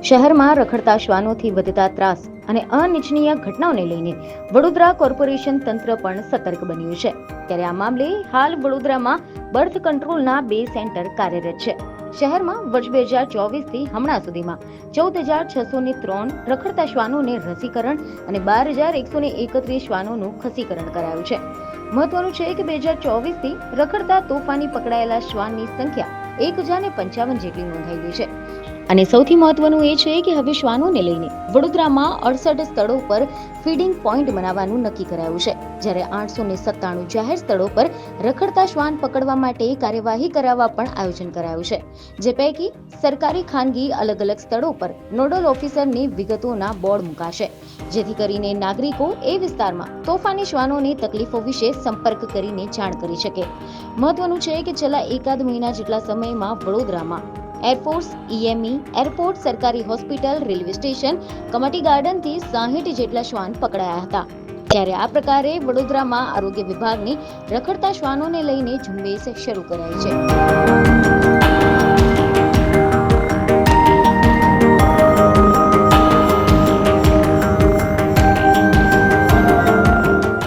શહેરમાં રખડતા શ્વાનોથી વધતા ત્રાસ અને અનિચ્છનીય ઘટનાઓને લઈને વડોદરા કોર્પોરેશન તંત્ર પણ સતર્ક બન્યું છે। ત્યારે આ મામલે હાલ વડોદરામાં બર્થ કંટ્રોલના 2 સેન્ટર કાર્યરત છે। શહેરમાં વર્ષ 2024 થી હમણાં સુધીમાં 14,603 રખડતા શ્વાનોને રસીકરણ અને 12,131 શ્વાનોનું ખસીકરણ કરાયું છે। મહત્વનું છે કે 2024 થી રખડતા તોફાની પકડાયેલા શ્વાનની સંખ્યા 1,055 જેટલી નોંધાઈ ગઈ છે। અને સૌથી મહત્વનું એ છે કે હવે શ્વાનોને લઈને વડોદરામાં 68 સ્થળો પર ફીડિંગ પોઈન્ટ બનાવવાનું નક્કી કરાયું છે, જ્યારે 897 જાહેર સ્થળો પર રખડતા શ્વાન પકડવા માટે કાર્યવાહી કરાવવા પણ આયોજન કરાયું છે। જે પૈકી સરકારી ખાનગી અલગ-અલગ સ્થળો પર નોડલ ઓફિસરની વિગતોના બોર્ડ મુકાશે, જેથી કરીને નાગરિકો એ વિસ્તારમાં તોફાની શ્વાનોની તકલીફો વિશે સંપર્ક કરીને જાણ કરી શકે। મહત્વનું છે કે છેલ્લા એકાદ મહિના જેટલા સમયમાં વડોદરામાં એરફોર્સ, EME, એરપોર્ટ, સરકારી હોસ્પિટલ, રેલવે સ્ટેશન, કમાટી ગાર્ડનથી 60 જેટલા શ્વાન પકડાયા હતા। ત્યારે આ પ્રકારે વડોદરામાં આરોગ્ય વિભાગની રખડતા શ્વાનોને લઈને ઝુંબેશ શરૂ કરાઈ છે।